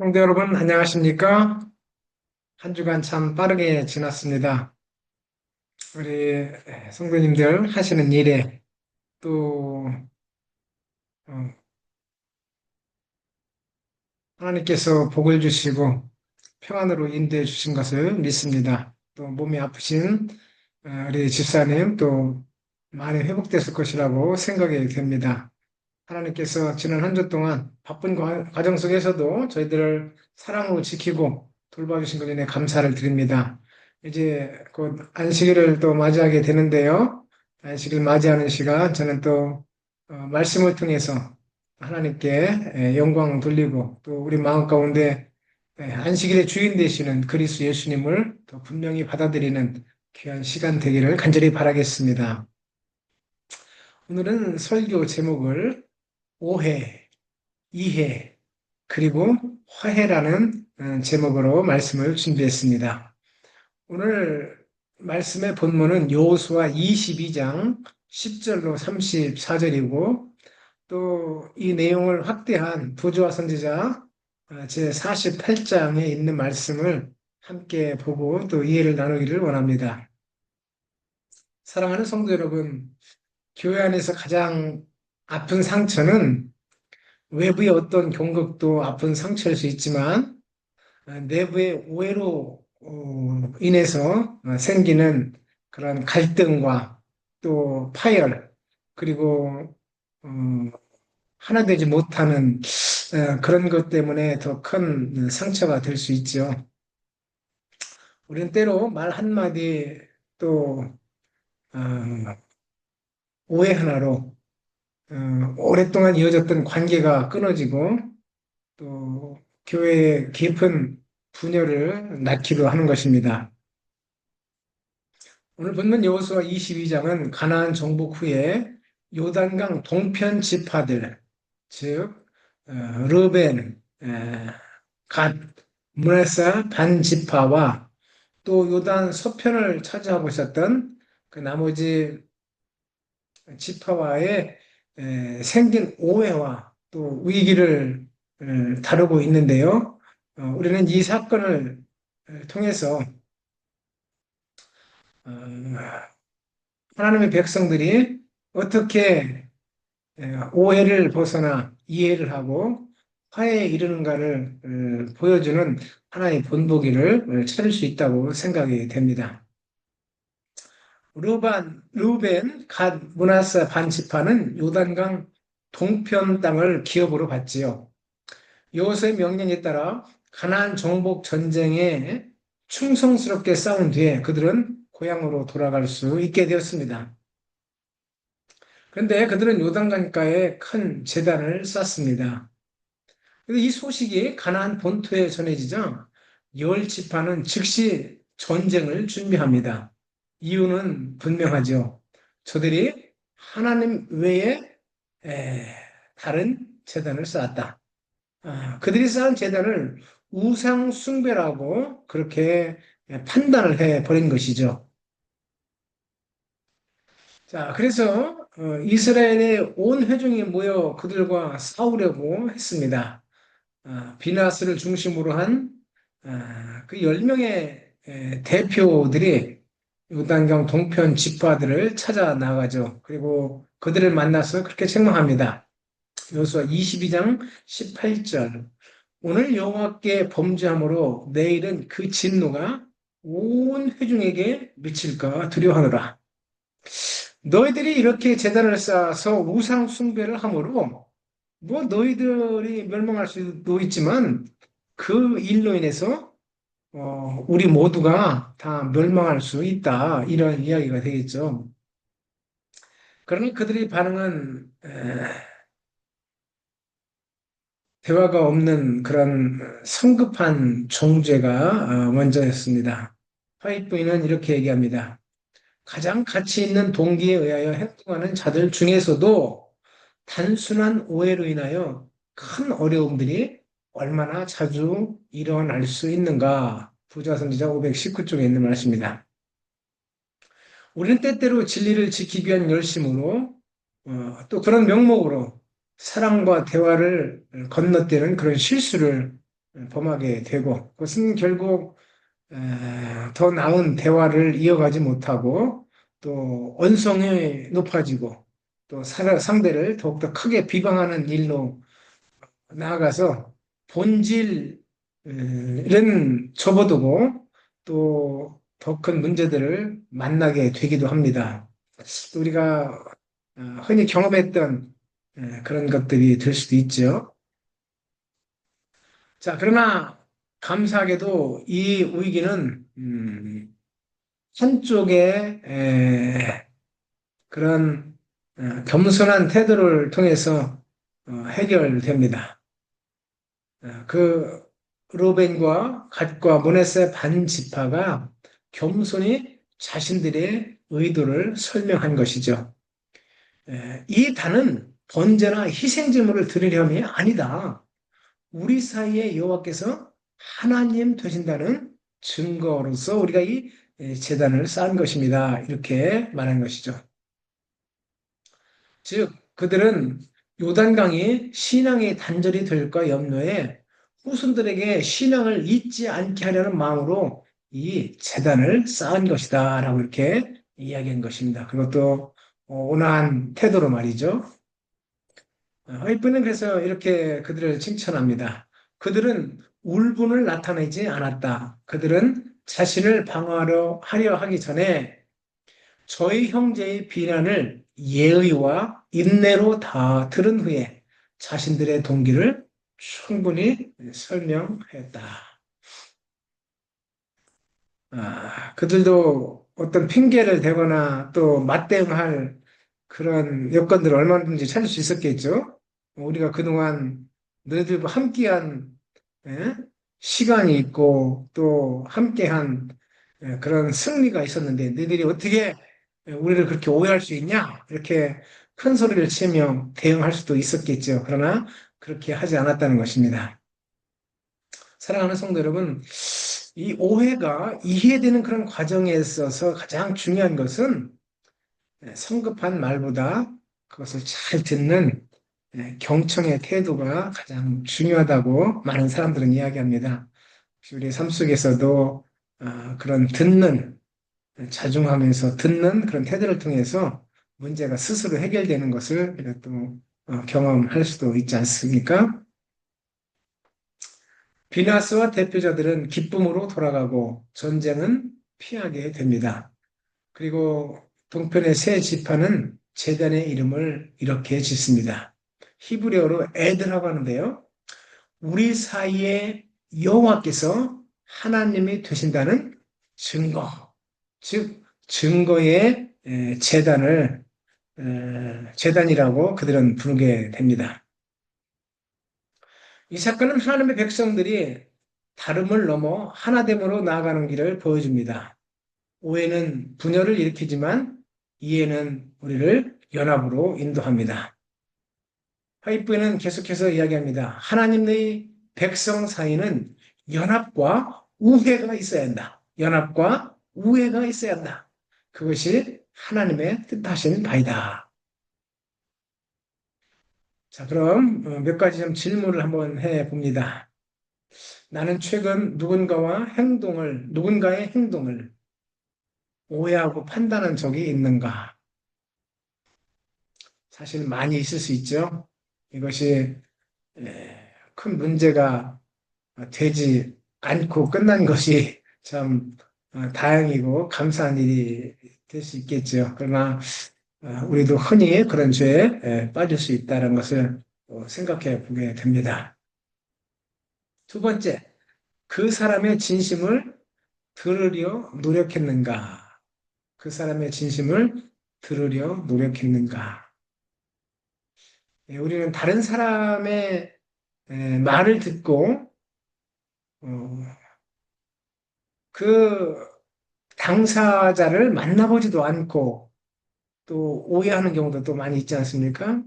성도 여러분, 안녕하십니까? 한 주간 참 빠르게 지났습니다. 우리 성도님들 하시는 일에 또 어, 하나님께서 복을 주시고 평안으로 인도해 주신 것을 믿습니다. 또 몸이 아프신 우리 집사님 또 많이 회복됐을 것이라고 생각이 됩니다. 하나님께서 지난 한 주 동안 바쁜 과정 속에서도 저희들을 사랑으로 지키고 돌봐주신 것에 대해 감사를 드립니다. 이제 곧 안식일을 또 맞이하게 되는데요. 안식일 맞이하는 시간 저는 또 말씀을 통해서 하나님께 영광 돌리고 또 우리 마음 가운데 안식일의 주인 되시는 그리스도 예수님을 더 분명히 받아들이는 귀한 시간 되기를 간절히 바라겠습니다. 오늘은 설교 제목을 오해, 이해, 그리고 화해라는 제목으로 말씀을 준비했습니다. 오늘 말씀의 본문은 여호수아 22장 10절로 34절이고 또 이 내용을 확대한 부조와 선지자 제 48장에 있는 말씀을 함께 보고 또 이해를 나누기를 원합니다. 사랑하는 성도 여러분, 교회 안에서 가장 아픈 상처는 외부의 어떤 경극도 아픈 상처일 수 있지만 내부의 오해로 인해서 생기는 그런 갈등과 또 파열 그리고 어, 하나 되지 못하는 그런 것 때문에 더 큰 상처가 될 수 있죠. 우리는 때로 말 한마디 또 어, 오해 하나로 오랫동안 이어졌던 관계가 끊어지고 또 교회에 깊은 분열을 낳기도 하는 것입니다. 오늘 본문 여호수아 22장은 가나안 정복 후에 요단강 동편 지파들, 즉 르벤, 갓, 므낫세 반 지파와 또 요단 서편을 차지하고 있었던 그 나머지 지파와의 생긴 오해와 또 위기를 다루고 있는데요. 우리는 이 사건을 통해서 어, 하나님의 백성들이 어떻게 오해를 벗어나 이해를 하고 화해에 이르는가를 보여주는 하나의 본보기를 찾을 수 있다고 생각이 됩니다. 루벤, 갓, 므낫세 반 지파는 요단강 동편 땅을 기업으로 받지요. 여호수아의 명령에 따라 가나안 정복 전쟁에 충성스럽게 싸운 뒤에 그들은 고향으로 돌아갈 수 있게 되었습니다. 그런데 그들은 요단강가에 큰 제단을 쌓습니다. 그런데 이 소식이 가나안 본토에 전해지자 열 지파는 즉시 전쟁을 준비합니다. 이유는 분명하죠. 저들이 하나님 외에 에, 다른 제단을 쌓았다. 그들이 쌓은 제단을 우상 숭배라고 그렇게 판단을 해 버린 것이죠. 자, 그래서 이스라엘의 온 회중이 모여 그들과 싸우려고 했습니다. 비나스를 중심으로 한 그 10명의 대표들이 요단강 동편 지파들을 찾아 나가죠. 그리고 그들을 만나서 그렇게 책망합니다. 여호수아 22장 18절. 오늘 여호와께 범죄함으로 내일은 그 진노가 온 회중에게 미칠까 두려워하노라. 너희들이 이렇게 제단을 쌓아서 우상 숭배를 함으로 뭐 너희들이 멸망할 수도 있지만 그 일로 인해서 우리 모두가 다 멸망할 수 있다 이런 이야기가 되겠죠. 그러나 그들의 반응은 대화가 없는 그런 성급한 정죄가 먼저였습니다. 화이트 부인은 이렇게 얘기합니다. 가장 가치 있는 동기에 의하여 행동하는 자들 중에서도 단순한 오해로 인하여 큰 어려움들이 얼마나 자주 일어날 수 있는가. 부자선지자 519쪽에 있는 말씀입니다. 우리는 때때로 진리를 지키기 위한 열심으로 또 그런 명목으로 사랑과 대화를 건너뛰는 그런 실수를 범하게 되고 그것은 결국 더 나은 대화를 이어가지 못하고 또 언성이 높아지고 또 상대를 더욱더 크게 비방하는 일로 나아가서 본질은 접어두고 또 더 큰 문제들을 만나게 되기도 합니다. 또 우리가 흔히 경험했던 그런 것들이 될 수도 있죠. 자, 그러나 감사하게도 이 위기는 한쪽의 그런 겸손한 태도를 통해서 해결됩니다. 그 로벤과 갓과 문에서의 반지파가 겸손히 자신들의 의도를 설명한 것이죠. 이 단은 번제나 희생제물을 드리려함이 아니다. 우리 사이에 여호와께서 하나님 되신다는 증거로서 우리가 이 제단을 쌓은 것입니다. 이렇게 말한 것이죠. 즉, 그들은 요단강이 신앙의 단절이 될까 염려해 후손들에게 신앙을 잊지 않게 하려는 마음으로 이 제단을 쌓은 것이다. 라고 이렇게 이야기한 것입니다. 그것도 온화한 태도로 말이죠. 이분은 그래서 이렇게 그들을 칭찬합니다. 그들은 울분을 나타내지 않았다. 그들은 자신을 방어하려 하기 전에 저희 형제의 비난을 예의와 인내로 다 들은 후에 자신들의 동기를 충분히 설명했다. 그들도 어떤 핑계를 대거나 또 맞대응할 그런 여건들을 얼마든지 찾을 수 있었겠죠. 우리가 그동안 너희들과 함께한 예? 시간이 있고 또 함께한 그런 승리가 있었는데 너희들이 어떻게 우리를 그렇게 오해할 수 있냐? 이렇게 큰 소리를 치며 대응할 수도 있었겠죠. 그러나 그렇게 하지 않았다는 것입니다. 사랑하는 성도 여러분, 이 오해가 이해되는 그런 과정에 있어서 가장 중요한 것은 성급한 말보다 그것을 잘 듣는 경청의 태도가 가장 중요하다고 많은 사람들은 이야기합니다. 우리 삶 속에서도 그런 듣는, 자중하면서 듣는 그런 태도를 통해서 문제가 스스로 해결되는 것을 우리가 또 경험할 수도 있지 않습니까? 비나스와 대표자들은 기쁨으로 돌아가고 전쟁은 피하게 됩니다. 그리고 동편의 세 지파는 제단의 이름을 이렇게 짓습니다. 히브리어로 에드라고 하는데요. 우리 사이에 여호와께서 하나님이 되신다는 증거, 즉 증거의 제단을 제단이라고 그들은 부르게 됩니다. 이 사건은 하나님의 백성들이 다름을 넘어 하나됨으로 나아가는 길을 보여줍니다. 오해는 분열을 일으키지만 이해는 우리를 연합으로 인도합니다. 하이프는 계속해서 이야기합니다. 하나님의 백성 사이는 연합과 우애가 있어야 한다. 연합과 우애가 있어야 한다. 그것이 하나님의 뜻하신 바이다. 자, 그럼 몇 가지 좀 질문을 한번 해 봅니다. 나는 최근 누군가의 행동을 오해하고 판단한 적이 있는가? 사실 많이 있을 수 있죠. 이것이 큰 문제가 되지 않고 끝난 것이 참 다행이고 감사한 일이 될 수 있겠죠. 그러나 우리도 흔히 그런 죄에 빠질 수 있다는 것을 생각해 보게 됩니다. 두 번째, 그 사람의 진심을 들으려 노력했는가? 그 사람의 진심을 들으려 노력했는가? 우리는 다른 사람의 말을 듣고 어, 그 당사자를 만나보지도 않고 또 오해하는 경우도 또 많이 있지 않습니까?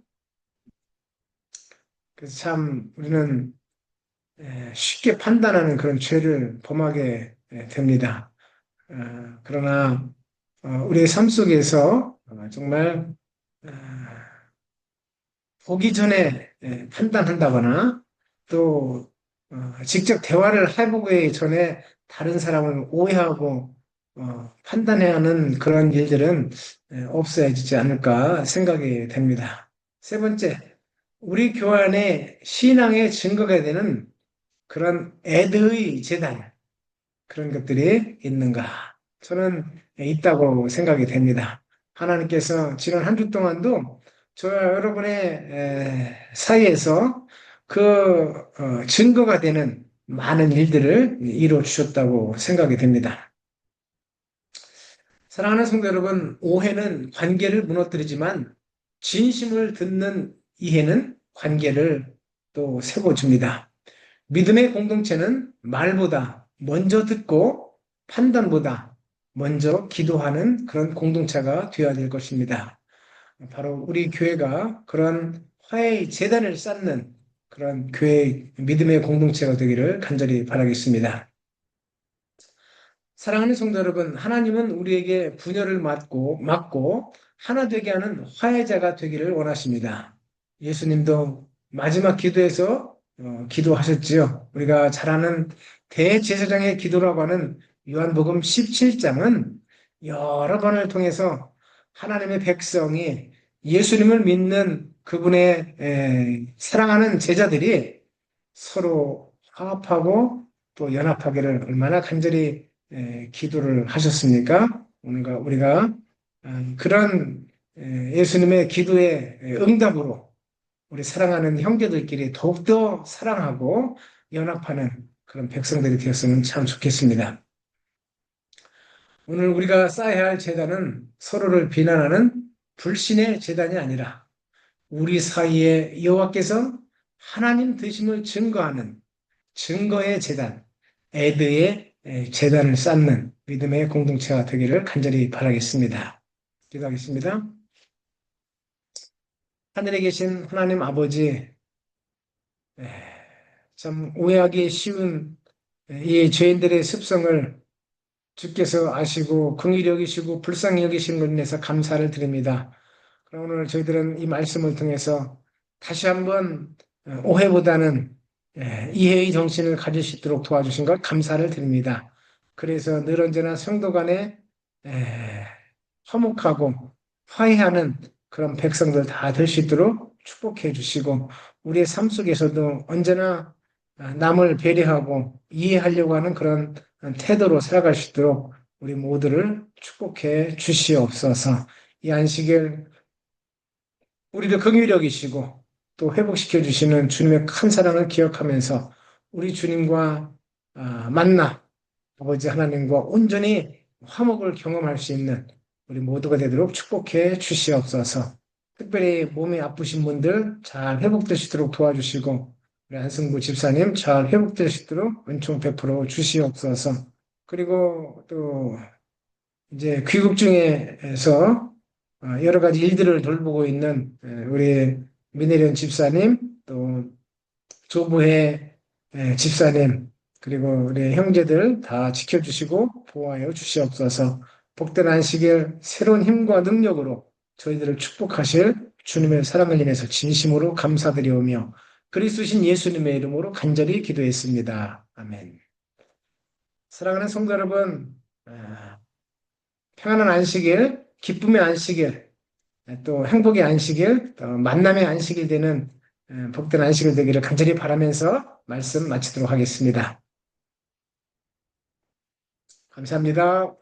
그래서 참 우리는 쉽게 판단하는 그런 죄를 범하게 됩니다. 그러나 우리의 삶 속에서 정말 어, 보기 전에 판단한다거나 또 직접 대화를 해보기 전에 다른 사람을 오해하고 판단해야 하는 그런 일들은 없어지지 않을까 생각이 됩니다. 세 번째, 우리 교환의 신앙의 증거가 되는 그런 애드의 재단, 그런 것들이 있는가? 저는 있다고 생각이 됩니다. 하나님께서 지난 한 주 동안도 저와 여러분의 사이에서 그 증거가 되는 많은 일들을 이루어 주셨다고 생각이 됩니다. 사랑하는 성도 여러분, 오해는 관계를 무너뜨리지만 진심을 듣는 이해는 관계를 또 세워줍니다. 믿음의 공동체는 말보다 먼저 듣고 판단보다 먼저 기도하는 그런 공동체가 되어야 될 것입니다. 바로 우리 교회가 그런 화해의 재단을 쌓는 그런 교회 믿음의 공동체가 되기를 간절히 바라겠습니다. 사랑하는 성도 여러분, 하나님은 우리에게 분열을 막고 하나 되게 하는 화해자가 되기를 원하십니다. 예수님도 마지막 기도에서 기도하셨지요. 우리가 잘 아는 대제사장의 기도라고 하는 요한복음 17장은 여러 번을 통해서 하나님의 백성이 예수님을 믿는 그분의 사랑하는 제자들이 서로 화합하고 또 연합하기를 얼마나 간절히 기도를 하셨습니까? 우리가 그런 예수님의 기도의 응답으로 우리 사랑하는 형제들끼리 더욱더 사랑하고 연합하는 그런 백성들이 되었으면 참 좋겠습니다. 오늘 우리가 쌓아야 할 제단은 서로를 비난하는 불신의 제단이 아니라 우리 사이에 여호와께서 하나님 되심을 증거하는 증거의 제단, 에드의 제단을 쌓는 믿음의 공동체가 되기를 간절히 바라겠습니다. 기도하겠습니다. 하늘에 계신 하나님 아버지, 에, 참 오해하기 쉬운 이 죄인들의 습성을 주께서 아시고 긍휼히 여기시고 불쌍히 여기신 것에 대해서 감사를 드립니다. 그럼 오늘 저희들은 이 말씀을 통해서 다시 한번 오해보다는 이해의 정신을 가질 수 있도록 도와주신 것 감사를 드립니다. 그래서 늘 언제나 성도 간에 에, 화목하고 화해하는 그런 백성들 다 될 수 있도록 축복해 주시고 우리의 삶 속에서도 언제나 남을 배려하고 이해하려고 하는 그런 태도로 살아갈 수 있도록 우리 모두를 축복해 주시옵소서. 이 안식일 우리를 긍휼히 여기시고 또 회복시켜 주시는 주님의 큰 사랑을 기억하면서 우리 주님과 만나 아버지 하나님과 온전히 화목을 경험할 수 있는 우리 모두가 되도록 축복해 주시옵소서. 특별히 몸이 아프신 분들 잘 회복되시도록 도와주시고 우리 안승구 집사님 잘 회복되시도록 은총 베풀어 주시옵소서. 그리고 또 이제 귀국 중에서 여러 가지 일들을 돌보고 있는 우리 민혜련 집사님, 또 조부혜 집사님, 그리고 우리 형제들 다 지켜주시고 보호하여 주시옵소서. 복된 안식일 새로운 힘과 능력으로 저희들을 축복하실 주님의 사랑을 인해서 진심으로 감사드리오며 그리스도신 예수님의 이름으로 간절히 기도했습니다. 아멘. 사랑하는 성도 여러분, 평안한 안식일, 기쁨의 안식일, 또 행복의 안식일, 또 만남의 안식일 되는 복된 안식일 되기를 간절히 바라면서 말씀 마치도록 하겠습니다. 감사합니다.